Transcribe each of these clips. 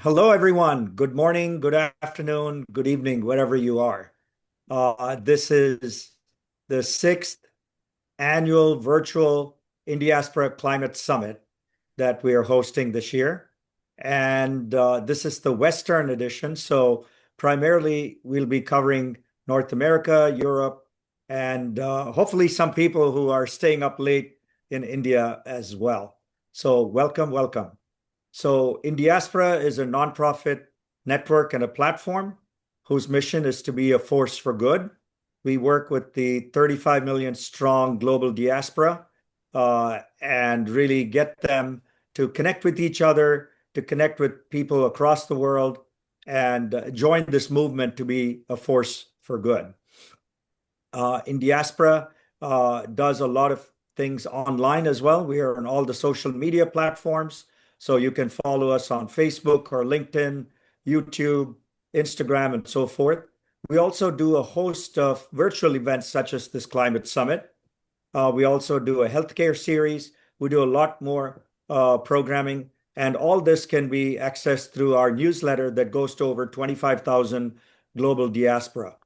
Hello, everyone. Good morning, good afternoon, good evening, wherever you are. This is the sixth annual virtual Indiaspora Climate Summit that we are hosting this year. And this is the Western edition. So primarily, we'll be covering North America, Europe, and hopefully some people who are staying up late in India as well. So welcome, welcome. So Indiaspora is a nonprofit network and a platform whose mission is to be a force for good. We work with the 35 million strong global diaspora and really get them to connect with each other, to connect with people across the world, and join this movement to be a force for good. Indiaspora does a lot of things online as well. We are on all the social media platforms. So you can follow us on Facebook or LinkedIn, YouTube, Instagram, and so forth. We also do a host of virtual events such as this climate summit. We also do a healthcare series. We do a lot more programming. And all this can be accessed through our newsletter that goes to over 25,000 global diaspora.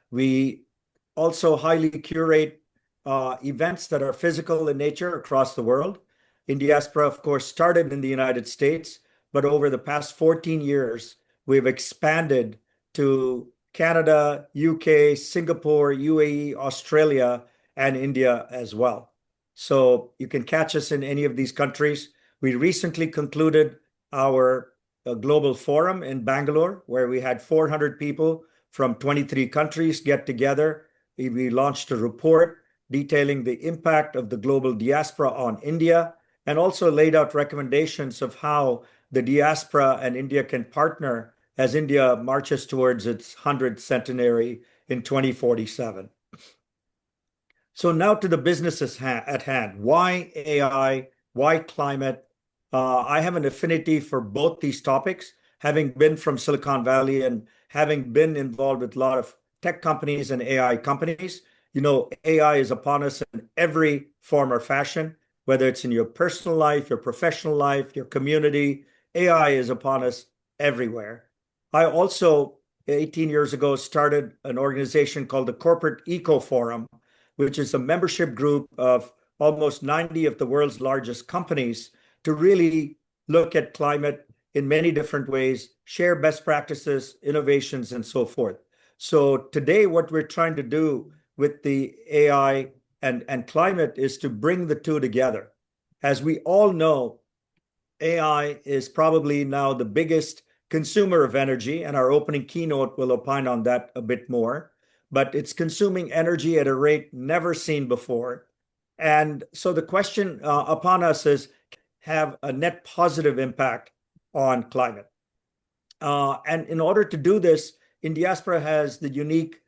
We also highly curate events that are physical in nature across the world. Indiaspora, of course, started in the United States, but over the past 14 years, we've expanded to Canada, UK, Singapore, UAE, Australia, and India as well. So you can catch us in any of these countries. We recently concluded our global forum in Bangalore, where we had 400 people from 23 countries get together. We launched a report detailing the impact of the global diaspora on India, and also laid out recommendations of how the diaspora and India can partner as India marches towards its 100th centenary in 2047. So now to the businesses at hand. Why AI? Why climate? I have an affinity for both these topics, having been from Silicon Valley and having been involved with a lot of tech companies and AI companies. You know, AI is upon us in every form or fashion, whether it's in your personal life, your professional life, your community. AI is upon us everywhere. I also, 18 years ago, started an organization called the Corporate Eco Forum, which is a membership group of almost 90 of the world's largest companies to really look at climate in many different ways, share best practices, innovations, and so forth. So today, what we're trying to do with the AI and climate is to bring the two together. As we all know, AI is probably now the biggest consumer of energy, and our opening keynote will opine on that a bit more. But it's consuming energy at a rate never seen before. And so the question upon us is have a net positive impact on climate. And in order to do this, Indiaspora has the unique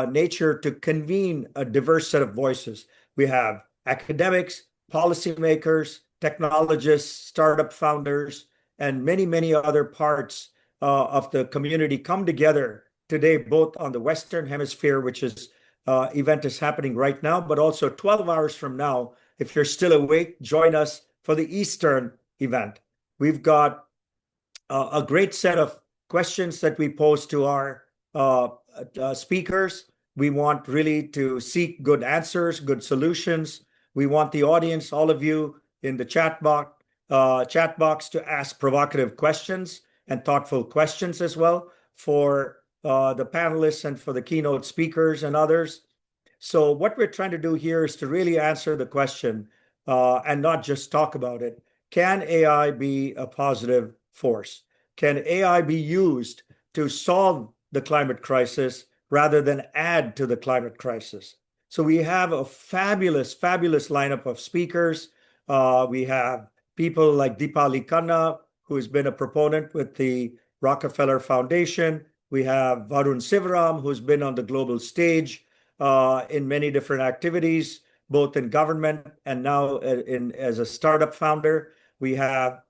nature to convene a diverse set of voices. We have academics, policymakers, technologists, startup founders, and many, many other parts of the community come together today, both on the Western Hemisphere, which is event is happening right now, but also 12 hours from now, if you're still awake, join us for the Eastern event. We've got a great set of questions that we pose to our speakers. We want really to seek good answers, good solutions. We want the audience, all of you in the chat box to ask provocative questions and thoughtful questions as well for the panelists and for the keynote speakers and others. So what we're trying to do here is to really answer the question and not just talk about it. Can AI be a positive force? Can AI be used to solve the climate crisis rather than add to the climate crisis? So we have a fabulous, fabulous lineup of speakers. We have people like Deepali Khanna, who has been a proponent with the Rockefeller Foundation. We have Varun Sivaram, who's been on the global stage in many different activities, both in government and now as a startup founder. We have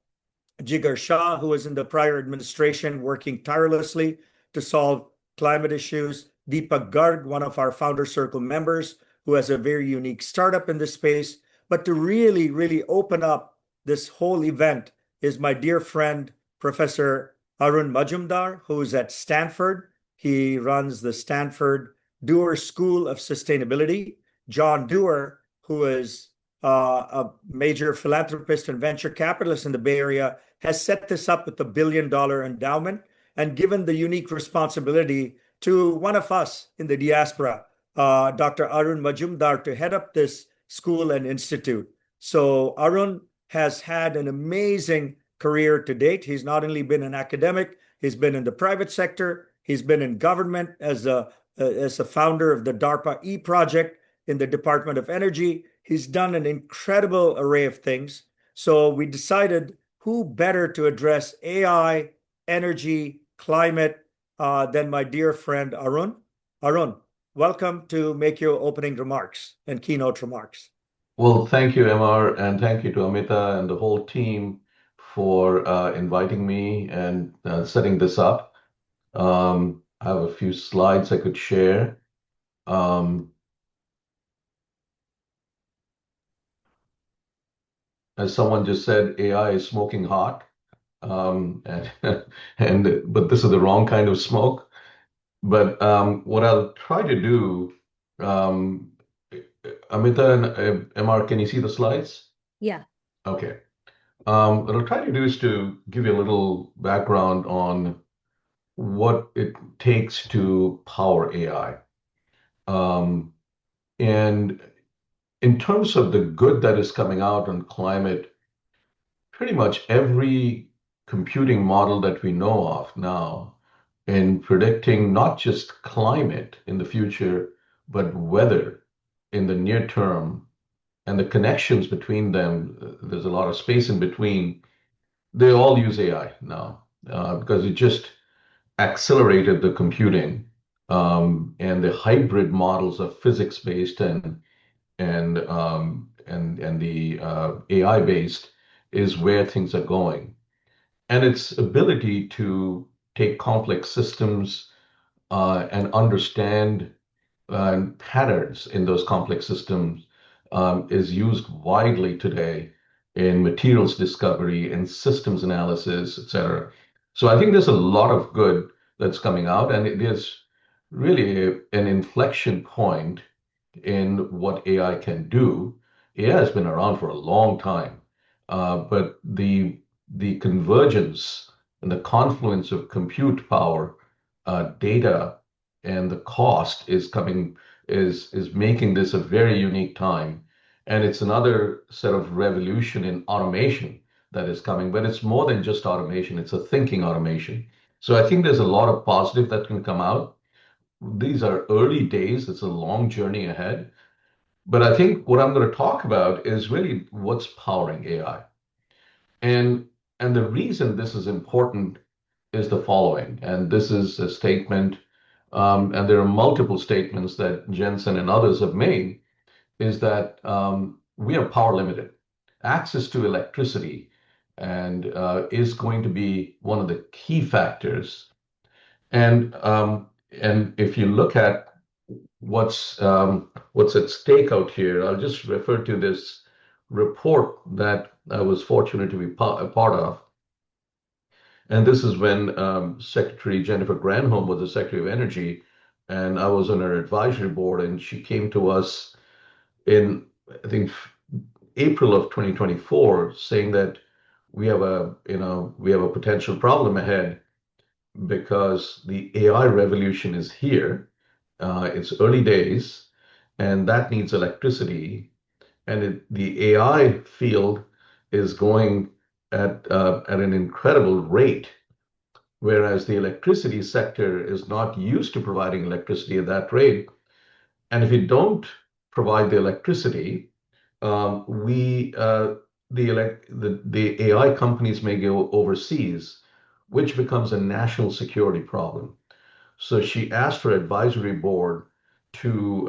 Jigar Shah, who was in the prior administration working tirelessly to solve climate issues. Deepak Garg, one of our Founder Circle members, who has a very unique startup in this space. But to really, really open up this whole event is my dear friend, Professor Arun Majumdar, who's at Stanford. He runs the Stanford Doerr School of Sustainability. John Doerr, who is a major philanthropist and venture capitalist in the Bay Area, has set this up with $1 billion endowment and given the unique responsibility to one of us in the diaspora, Dr. Arun Majumdar, to head up this school and institute. So Arun has had an amazing career to date. He's not only been an academic, he's been in the private sector, he's been in government as a founder of the DARPA E project in the Department of Energy. He's done an incredible array of things. So we decided who better to address AI, energy, climate than my dear friend Arun. Arun, welcome to make your opening remarks and keynote remarks. Well, thank you, Emar, and thank you to Amita and the whole team for inviting me and setting this up. I have a few slides I could share. As someone just said, AI is smoking hot, and, but this is the wrong kind of smoke. But what I'll try to do, um, Amita and Emar, can you see the slides? Yeah. Okay. What I'll try to do is to give you a little background on what it takes to power AI. And in terms of the good that is coming out on climate, pretty much every computing model that we know of now in predicting not just climate in the future, but weather in the near term and the connections between them, there's a lot of space in between. They all use AI now because it just accelerated the computing and the hybrid models of physics-based and the AI-based is where things are going. And its ability to take complex systems and understand patterns in those complex systems is used widely today in materials discovery and systems analysis, et cetera. So I think there's a lot of good that's coming out, and it is really an inflection point in what AI can do. AI has been around for a long time, but the convergence and the confluence of compute power, data, and the cost is making this a very unique time. And it's another set of revolution in automation that is coming, but it's more than just automation, it's a thinking automation. So I think there's a lot of positive that can come out. These are early days, it's a long journey ahead. But I think what I'm going to talk about is really what's powering AI. And and the reason this is important is the following, and this is a statement, and there are multiple statements that Jensen and others have made, is that we are power limited. Access to electricity and is going to be one of the key factors. And if you look at what's at stake out here, I'll just refer to this report that I was fortunate to be a part of. And this is when Secretary Jennifer Granholm was the Secretary of Energy, and I was on her advisory board, and she came to us in, I think, April of 2024, saying that we have a potential problem ahead because the AI revolution is here. It's early days, and that needs electricity. And the AI field is going at an incredible rate, whereas the electricity sector is not used to providing electricity at that rate. And if you don't provide the electricity, the AI companies may go overseas, which becomes a national security problem. So she asked her advisory board to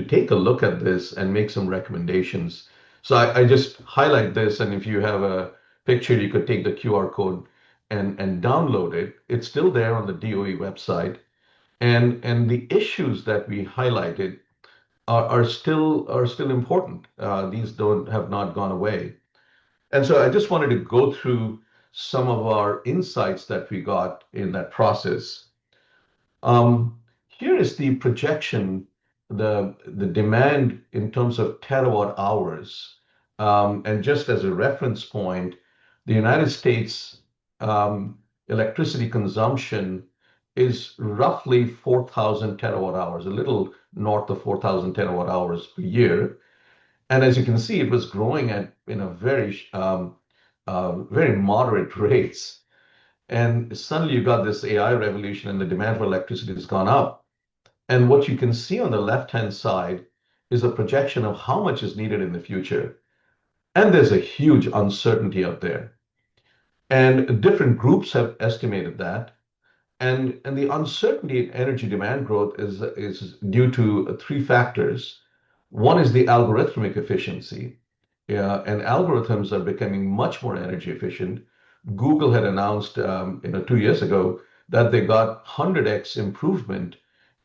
take a look at this and make some recommendations. So I just highlight this, and if you have a picture, you could take the QR code and download it. It's still there on the DOE website, and the issues that we highlighted are still important. These don't have not gone away, and so I just wanted to go through some of our insights that we got in that process. Here is the projection, the demand in terms of terawatt hours. And just as a reference point, the United States electricity consumption is roughly 4,000 terawatt hours, a little north of 4,000 terawatt hours per year. And as you can see, it was growing at very moderate rates. And suddenly you got this AI revolution and the demand for electricity has gone up. And what you can see on the left-hand side is a projection of how much is needed in the future. And there's a huge uncertainty out there. And different groups have estimated that. And the uncertainty in energy demand growth is due to three factors. One is the algorithmic efficiency. Yeah, and algorithms are becoming much more energy efficient. Google had announced 2 years ago that they got 100x improvement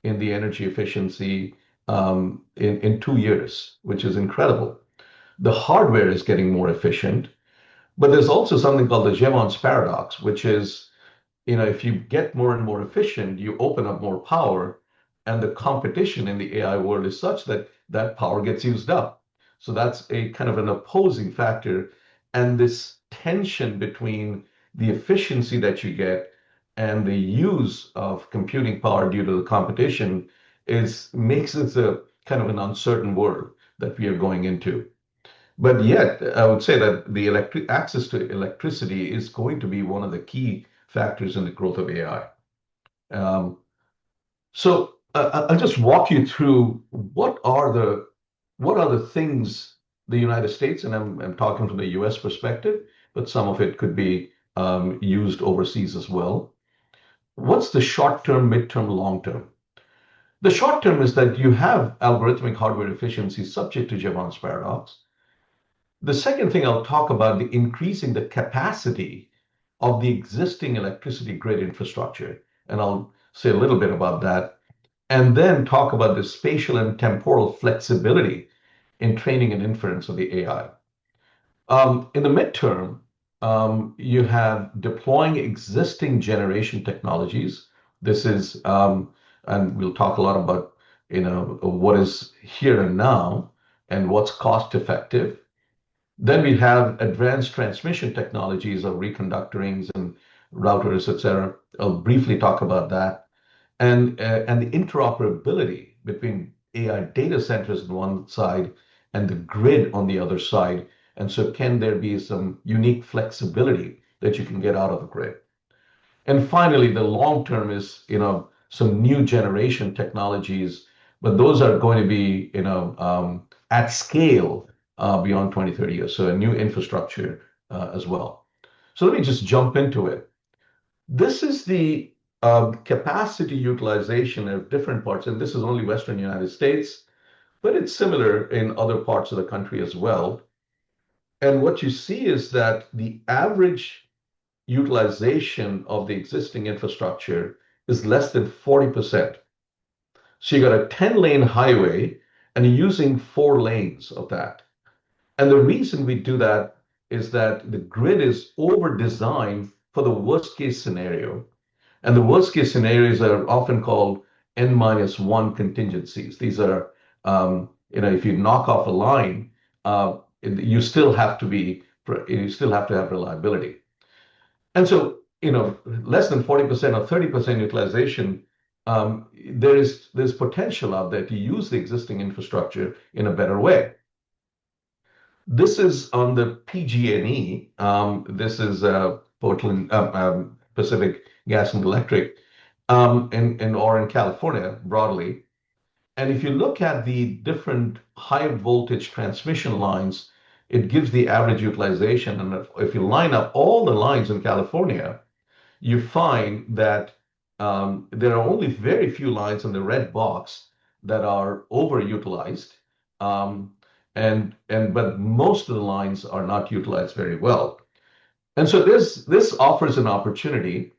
in the energy efficiency in 2 years, which is incredible. The hardware is getting more efficient, but there's also something called the Jevons paradox, which is, if you get more and more efficient, you open up more power, and the competition in the AI world is such that that power gets used up. So that's a kind of an opposing factor. And this tension between the efficiency that you get and the use of computing power due to the competition makes it a kind of an uncertain world that we are going into. But yet, I would say that the access to electricity is going to be one of the key factors in the growth of AI. So I'll just walk you through what are the things the United States, and I'm talking from the U.S. perspective, but some of it could be used overseas as well. What's the short term, midterm, long term? The short term is that you have algorithmic hardware efficiency subject to Jevons paradox. The second thing I'll talk about the increasing the capacity of the existing electricity grid infrastructure, and I'll say a little bit about that, and then talk about the spatial and temporal flexibility in training and inference of the AI. In the midterm, you have deploying existing generation technologies. This is, and we'll talk a lot about, what is here and now and what's cost effective. Then we have advanced transmission technologies of reconductorings and routers, etc. I'll briefly talk about that. And the interoperability between AI data centers on one side and the grid on the other side. And so can there be some unique flexibility that you can get out of the grid? And finally, the long term is, some new generation technologies, but those are going to be, at scale beyond 20, 30 years. So a new infrastructure as well. So let me just jump into it. This is the capacity utilization of different parts, and this is only Western United States, but it's similar in other parts of the country as well. And what you see is that the average utilization of the existing infrastructure is less than 40%. So you got a 10-lane highway and you're using 4 lanes of that. And the reason we do that is that the grid is over designed for the worst case scenario. And the worst case scenarios are often called N-1 contingencies. These are, if you knock off a line, you still have to have reliability. And so, less than 40% or 30% utilization, there's potential out there to use the existing infrastructure in a better way. This is on the PG&E. This is Portland Pacific Gas and Electric, or in California broadly. And if you look at the different high voltage transmission lines, it gives the average utilization. And if you line up all the lines in California, you find that there are only very few lines in the red box that are overutilized. But most of the lines are not utilized very well. And so this offers an opportunity.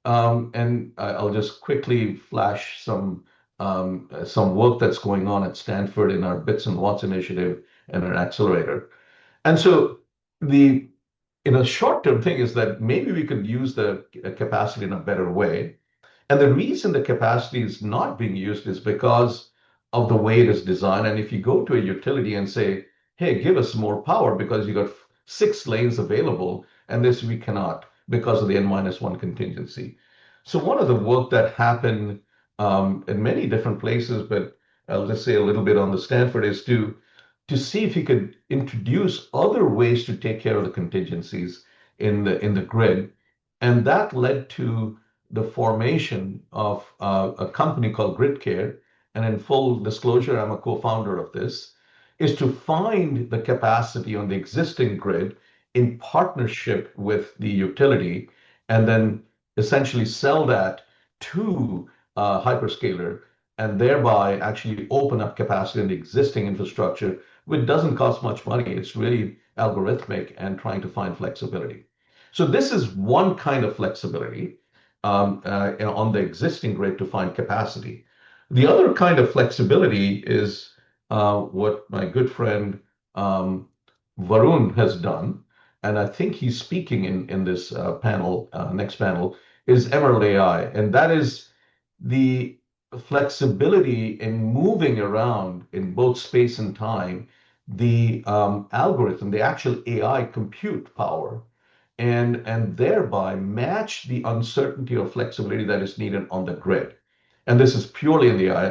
And I'll just quickly flash some work that's going on at Stanford in our Bits and Watts initiative and our accelerator. And so the in a short-term thing is that maybe we could use the capacity in a better way. And the reason the capacity is not being used is because of the way it is designed. And if you go to a utility and say, hey, give us more power because you got 6 lanes available, and this we cannot because of the N-1 contingency. So one of the work that happened in many different places, but I'll just say a little bit on the Stanford, is to see if you could introduce other ways to take care of the contingencies in the grid. And that led to the formation of a company called GridCare. And in full disclosure, I'm a co-founder of this, is to find the capacity on the existing grid in partnership with the utility, and then essentially sell that to a hyperscaler, and thereby actually open up capacity in the existing infrastructure, which doesn't cost much money. It's really algorithmic and trying to find flexibility. So this is one kind of flexibility on the existing grid to find capacity. The other kind of flexibility is what my good friend Varun has done, and I think he's speaking in this panel, next panel, is Emerald AI, and that is the flexibility in moving around in both space and time, the algorithm, the actual AI compute power, and thereby match the uncertainty or flexibility that is needed on the grid. And this is purely in the AI,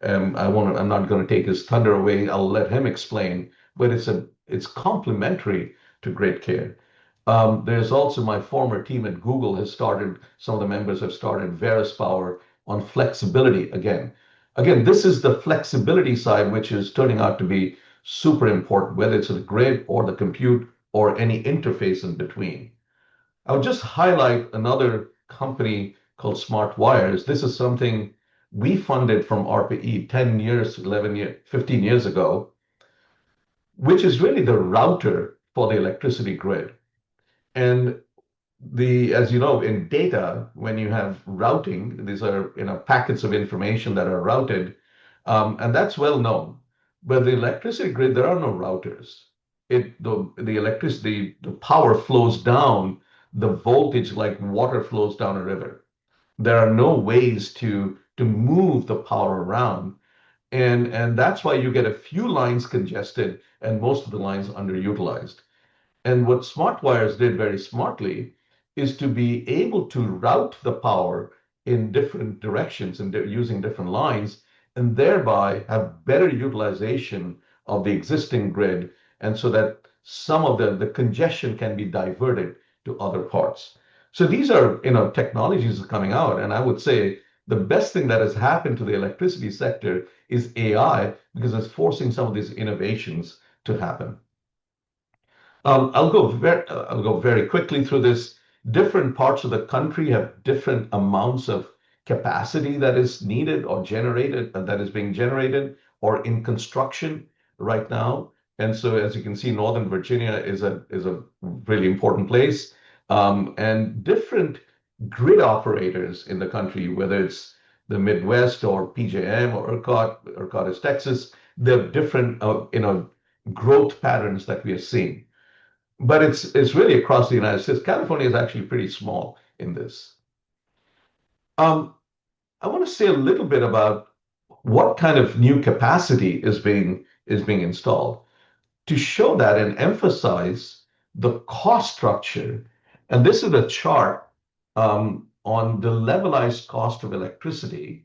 and I'm not going to take his thunder away. I'll let him explain, but it's complementary to grid care. There's also my former team at Google has started, some of the members have started Verus Power on flexibility again. Again, this is the flexibility side, which is turning out to be super important, whether it's the grid or the compute or any interface in between. I'll just highlight another company called Smart Wires. This is something we funded from RPE 10 years, 11 years, 15 years ago, which is really the router for the electricity grid. And as you know, in data, when you have routing, these are packets of information that are routed, and that's well known. But the electricity grid, there are no routers. The electricity, the power flows down the voltage like water flows down a river. There are no ways to move the power around, and that's why you get a few lines congested and most of the lines underutilized. And what SmartWires did very smartly is to be able to route the power in different directions and using different lines, and thereby have better utilization of the existing grid, and so that some of the congestion can be diverted to other parts. So these are technologies coming out, and I would say the best thing that has happened to the electricity sector is AI, because it's forcing some of these innovations to happen. I'll go very quickly through this. Different parts of the country have different amounts of capacity that is needed or generated, that is being generated or in construction right now. And so, as you can see, Northern Virginia is a really important place. And different grid operators in the country, whether it's the Midwest or PJM or ERCOT is Texas, there are different growth patterns that we are seeing. But it's really across the United States. California is actually pretty small in this. I want to say a little bit about what kind of new capacity is being installed to show that and emphasize the cost structure. And this is a chart on the levelized cost of electricity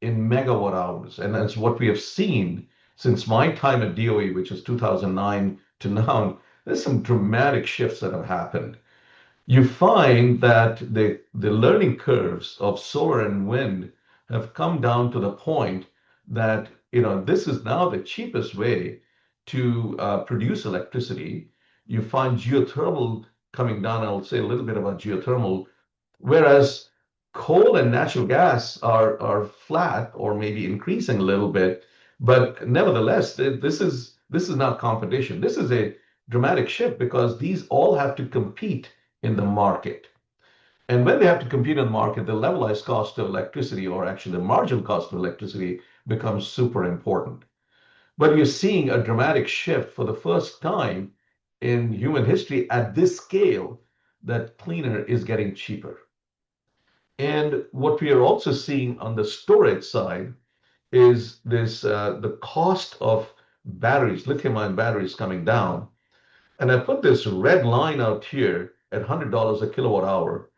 in megawatt hours. And that's what we have seen since my time at DOE, which is 2009 to now. There's some dramatic shifts that have happened. You find that the learning curves of solar and wind have come down to the point that this is now the cheapest way to produce electricity. You find geothermal coming down. I'll say a little bit about geothermal, whereas coal and natural gas are flat or maybe increasing a little bit, but nevertheless, this is not competition. This is a dramatic shift because these all have to compete in the market. And when they have to compete in the market, the levelized cost of electricity, or actually the marginal cost of electricity, becomes super important. But you're seeing a dramatic shift for the first time in human history at this scale that cleaner is getting cheaper. And what we are also seeing on the storage side is this the cost of batteries, lithium-ion batteries coming down. And I put this red line out here at $100 a kilowatt hour.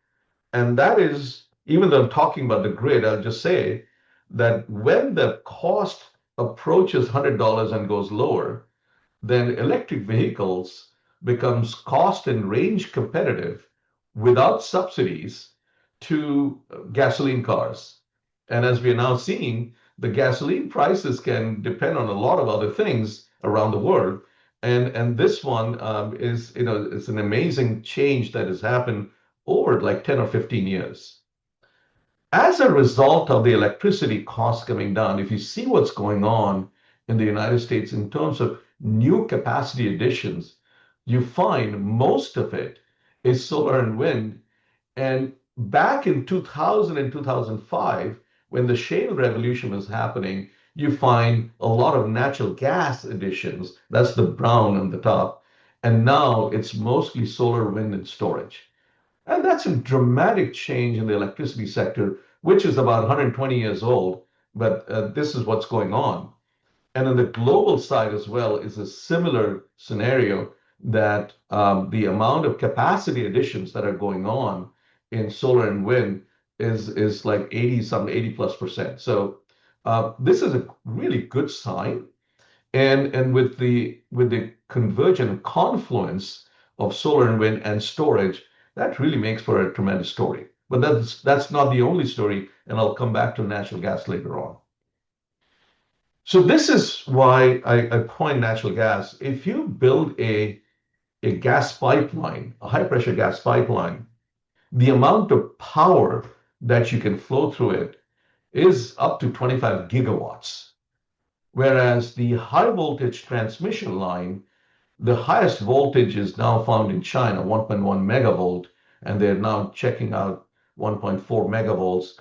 And that is, even though I'm talking about the grid, I'll just say that when the cost approaches $100 and goes lower, then electric vehicles becomes cost and range competitive without subsidies to gasoline cars. And as we are now seeing, the gasoline prices can depend on a lot of other things around the world. And this one is, it's an amazing change that has happened over like 10 or 15 years. As a result of the electricity costs coming down, if you see what's going on in the United States in terms of new capacity additions, you find most of it is solar and wind. And back in 2000 and 2005, when the shale revolution was happening, you find a lot of natural gas additions. That's the brown on the top. And now it's mostly solar, wind, and storage. And that's a dramatic change in the electricity sector, which is about 120 years old. But this is what's going on. And on the global side as well is a similar scenario that the amount of capacity additions that are going on in solar and wind is like 80+%. So this is a really good sign. And with the convergent confluence of solar and wind and storage, that really makes for a tremendous story. But that's not the only story, and I'll come back to natural gas later on. So this is why I point natural gas. If you build a gas pipeline, a high pressure gas pipeline, the amount of power that you can flow through it is up to 25 gigawatts. Whereas the high voltage transmission line, the highest voltage is now found in China, 1.1 megavolt, and they're now checking out 1.4 megavolts.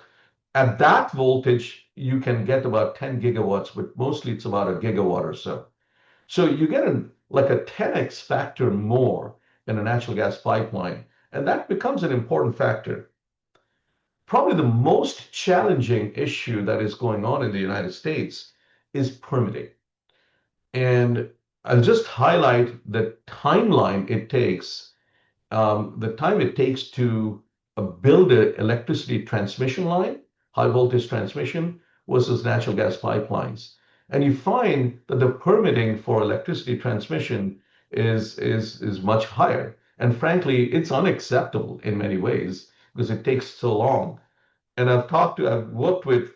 At that voltage, you can get about 10 gigawatts, but mostly it's about a gigawatt or so. So you get like a 10x factor more in a natural gas pipeline, and that becomes an important factor. Probably the most challenging issue that is going on in the United States is permitting. And I'll just highlight the timeline it takes, the time it takes to build an electricity transmission line, high voltage transmission versus natural gas pipelines. And you find that the permitting for electricity transmission is much higher. And frankly, it's unacceptable in many ways because it takes so long. And I've worked with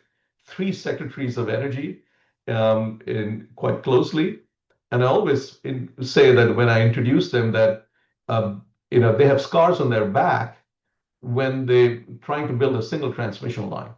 3 secretaries of energy quite closely. And I always say that when I introduce them that, they have scars on their back when they're trying to build a single transmission line.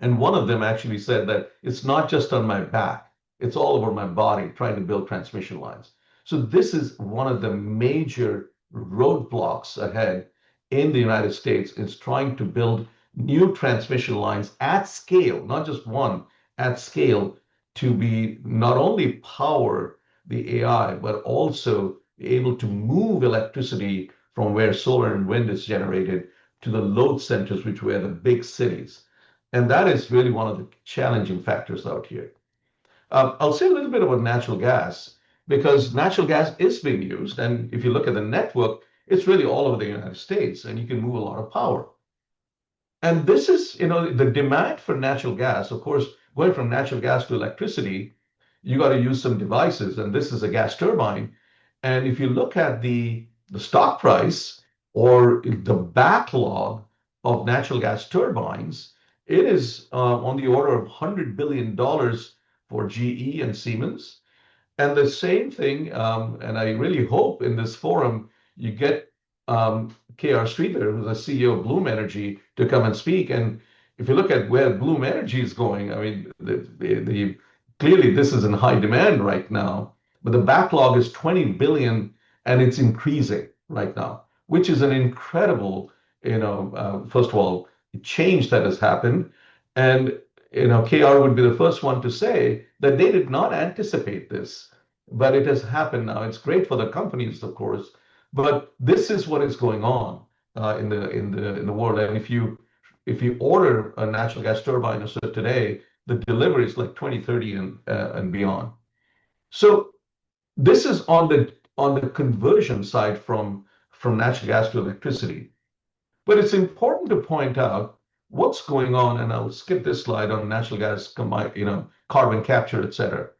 And one of them actually said that it's not just on my back, it's all over my body trying to build transmission lines. So this is one of the major roadblocks ahead in the United States, is trying to build new transmission lines at scale, not just one, at scale, to be not only power the AI, but also be able to move electricity from where solar and wind is generated to the load centers, which were the big cities. And that is really one of the challenging factors out here. I'll say a little bit about natural gas, because natural gas is being used. And if you look at the network, it's really all over the United States, and you can move a lot of power. And this is, the demand for natural gas, of course, going from natural gas to electricity, you got to use some devices. And this is a gas turbine. And if you look at the stock price or the backlog of natural gas turbines, it is on the order of $100 billion for GE and Siemens. And the same thing, and I really hope in this forum you get K.R. Sridhar, who's the CEO of Bloom Energy, to come and speak. And if you look at where Bloom Energy is going, I mean, clearly this is in high demand right now, but the backlog is 20 billion and it's increasing right now, which is an incredible, first of all, change that has happened. And KR would be the first one to say that they did not anticipate this. but it has happened now. It's great for the companies, of course, but this is what is going on in the world. And if you order a natural gas turbine or so today, the delivery is like 2030 and beyond. So this is on the conversion side from natural gas to electricity. But it's important to point out what's going on, and I'll skip this slide on natural gas combined, carbon capture, et cetera.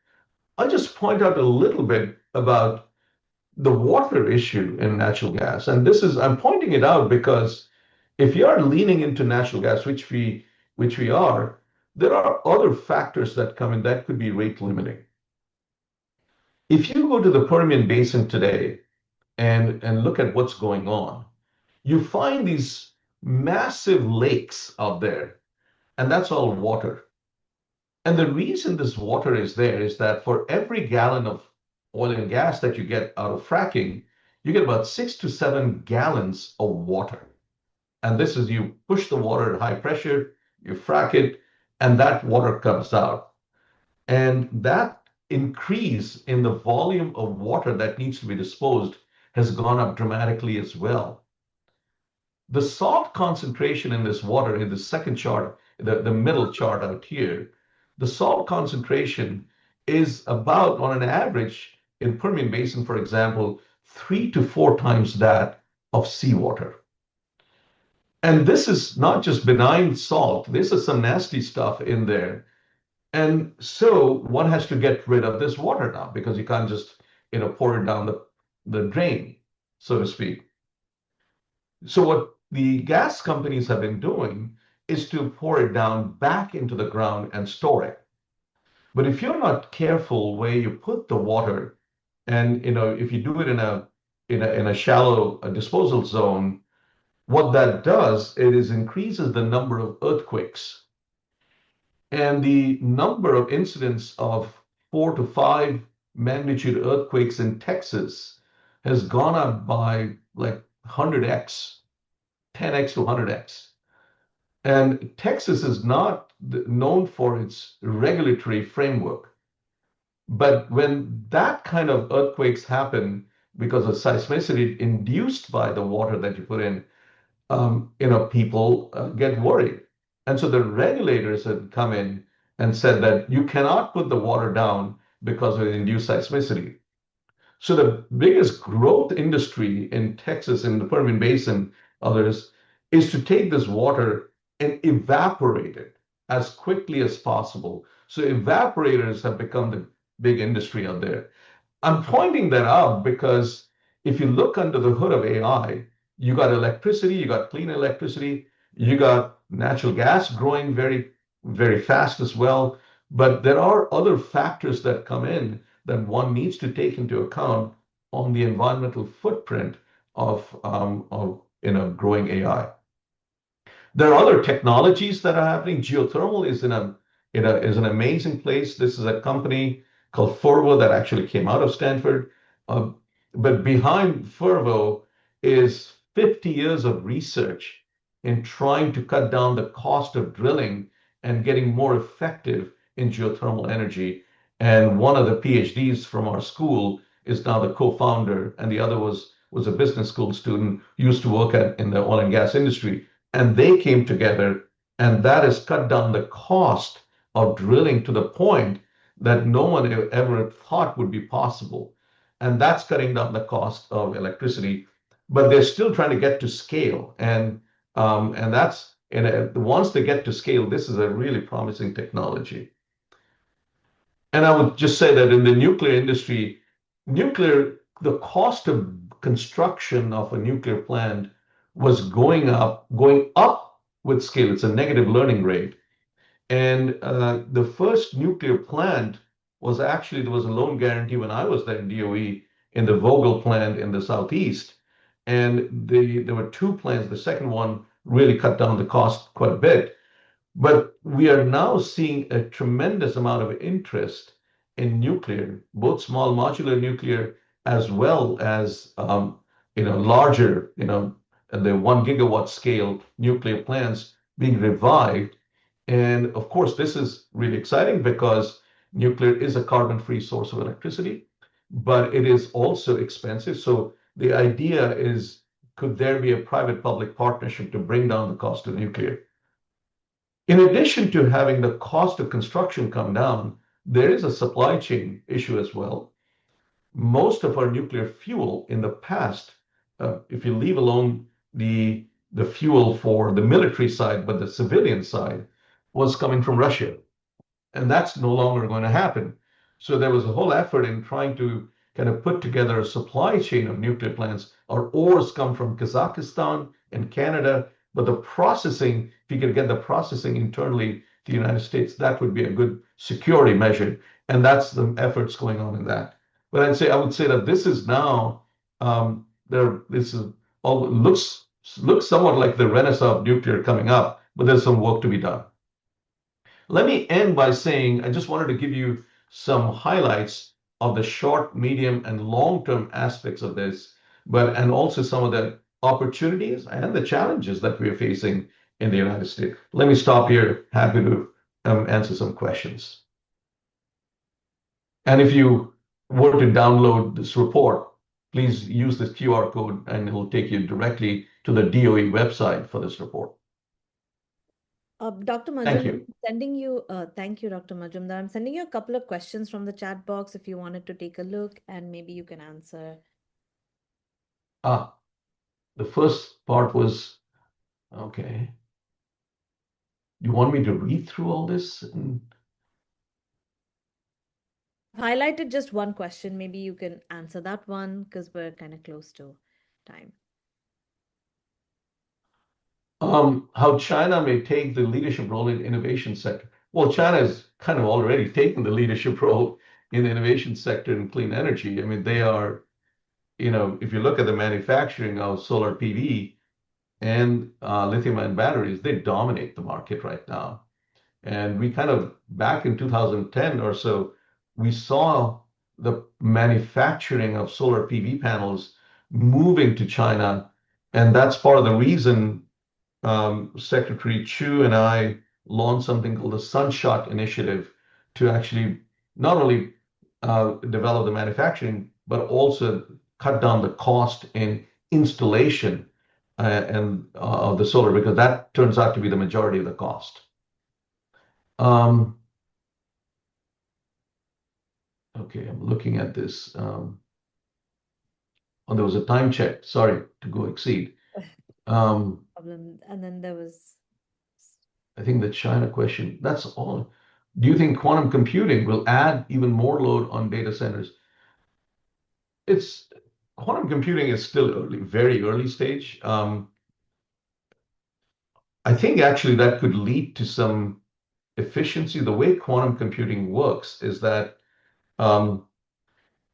I'll just point out a little bit about the water issue in natural gas. And I'm pointing it out because if you are leaning into natural gas, which we are, there are other factors that come in that could be rate limiting. If you go to the Permian Basin today and look at what's going on, you find these massive lakes out there, and that's all water. And the reason this water is there is that for every gallon of oil and gas that you get out of fracking, you get about 6 to 7 gallons of water. And this is you push the water at high pressure, you frack it, and that water comes out. And that increase in the volume of water that needs to be disposed has gone up dramatically as well. The salt concentration in this water, in the second chart, the middle chart out here, the salt concentration is about, on an average, in Permian Basin, for example, 3 to 4 times that of seawater. And this is not just benign salt. This is some nasty stuff in there. And so one has to get rid of this water now because you can't just, pour it down the drain, so to speak. So what the gas companies have been doing is to pour it down back into the ground and store it. But if you're not careful where you put the water, and if you do it in a shallow disposal zone, what that does is increases the number of earthquakes. And the number of incidents of 4 to 5 magnitude earthquakes in Texas has gone up by like 100x, 10x to 100x. And Texas is not known for its regulatory framework. But when that kind of earthquakes happen because of seismicity induced by the water that you put in, people get worried. And so the regulators had come in and said that you cannot put the water down because of induced seismicity. So the biggest growth industry in Texas, in the Permian Basin, others, is to take this water and evaporate it as quickly as possible. So evaporators have become the big industry out there. I'm pointing that out because if you look under the hood of AI, you got electricity, you got clean electricity, you got natural gas growing very, very fast as well. But there are other factors that come in that one needs to take into account on the environmental footprint of growing AI. There are other technologies that are happening. Geothermal is an amazing place. This is a company called Fervo that actually came out of Stanford. But behind Fervo is 50 years of research in trying to cut down the cost of drilling and getting more effective in geothermal energy. And one of the PhDs from our school is now the co-founder, and the other was a business school student who used to work in the oil and gas industry. And they came together, and that has cut down the cost of drilling to the point that no one ever thought would be possible. And that's cutting down the cost of electricity. But they're still trying to get to scale. And once they get to scale, this is a really promising technology. And I would just say that in the nuclear industry, the cost of construction of a nuclear plant was going up with scale. It's a negative learning rate. And the first nuclear plant there was a loan guarantee when I was there in DOE in the Vogtle plant in the southeast. And there were 2 plants. The second one really cut down the cost quite a bit. But we are now seeing a tremendous amount of interest in nuclear, both small modular nuclear as well as larger, the 1 gigawatt scale nuclear plants being revived. And of course, this is really exciting because nuclear is a carbon-free source of electricity. but it is also expensive. So the idea is, could there be a private-public partnership to bring down the cost of nuclear? In addition to having the cost of construction come down, there is a supply chain issue as well. Most of our nuclear fuel in the past, if you leave alone the fuel for the military side, but the civilian side was coming from Russia, and that's no longer going to happen. So there was a whole effort in trying to kind of put together a supply chain of nuclear plants. Our ores come from Kazakhstan and Canada, but the processing, if you could get the processing internally to the United States, that would be a good security measure. And that's the efforts going on in that. But I would say that this is now this is all looks somewhat like the renaissance of nuclear coming up, but there's some work to be done. Let me end by saying I just wanted to give you some highlights of the short, medium, and long-term aspects of this, and also some of the opportunities and the challenges that we're facing in the United States. Let me stop here. Happy to answer some questions. And if you were to download this report, please use this QR code and it will take you directly to the DOE website for this report. Dr. Thank Majumdar, you. Thank you, Dr. Majumdar. I'm sending you a couple of questions from the chat box if you wanted to take a look and maybe you can answer. The first part was, okay. You want me to read through all this? I've highlighted just one question. Maybe you can answer that one because we're kind of close to time. How China may take the leadership role in innovation sector. Well, China is kind of already taken the leadership role in the innovation sector in clean energy. I mean, they are, if you look at the manufacturing of solar PV and lithium-ion batteries, they dominate the market right now. And we kind of, back in 2010 or so, we saw the manufacturing of solar PV panels moving to China. And that's part of the reason Secretary Chu and I launched something called the Sunshot Initiative to actually not only develop the manufacturing, but also cut down the cost in installation and of the solar, because that turns out to be the majority of the cost. Okay, I'm looking at this. Oh, there was a time check. Sorry to go exceed. And then there was, I think the China question, that's all. Do you think quantum computing will add even more load on data centers? Quantum computing is still early, very early stage. I think actually that could lead to some efficiency. The way quantum computing works is that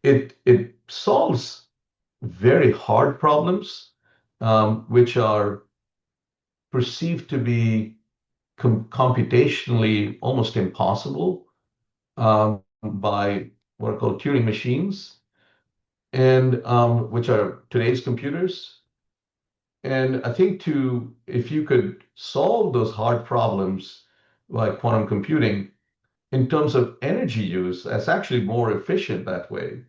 it solves very hard problems, which are perceived to be computationally almost impossible by what are called Turing machines, and which are today's computers. And I think if you could solve those hard problems like quantum computing in terms of energy use, that's actually more efficient that way.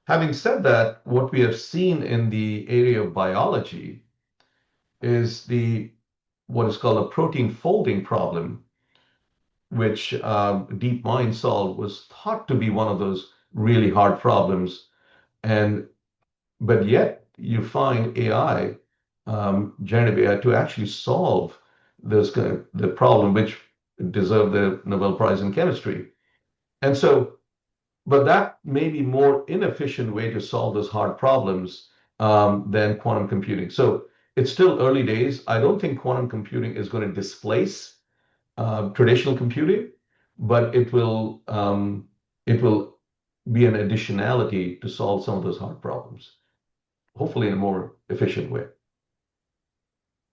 Having said that, what we have seen in the area of biology is what is called a protein folding problem, which DeepMind solved, was thought to be one of those really hard problems. But yet you find AI, generative AI, to actually solve the problem, which deserved the Nobel Prize in chemistry. And so, but that may be more inefficient way to solve those hard problems than quantum computing. So it's still early days. I don't think quantum computing is going to displace traditional computing, but it will be an additionality to solve some of those hard problems, hopefully in a more efficient way.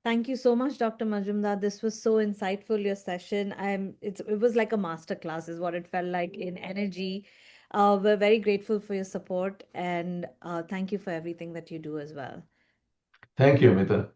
Thank you so much, Dr. Majumdar. This was so insightful, your session. It was like a master class is what it felt like in energy. We're very grateful for your support and thank you for everything that you do as well. Thank you, Amita.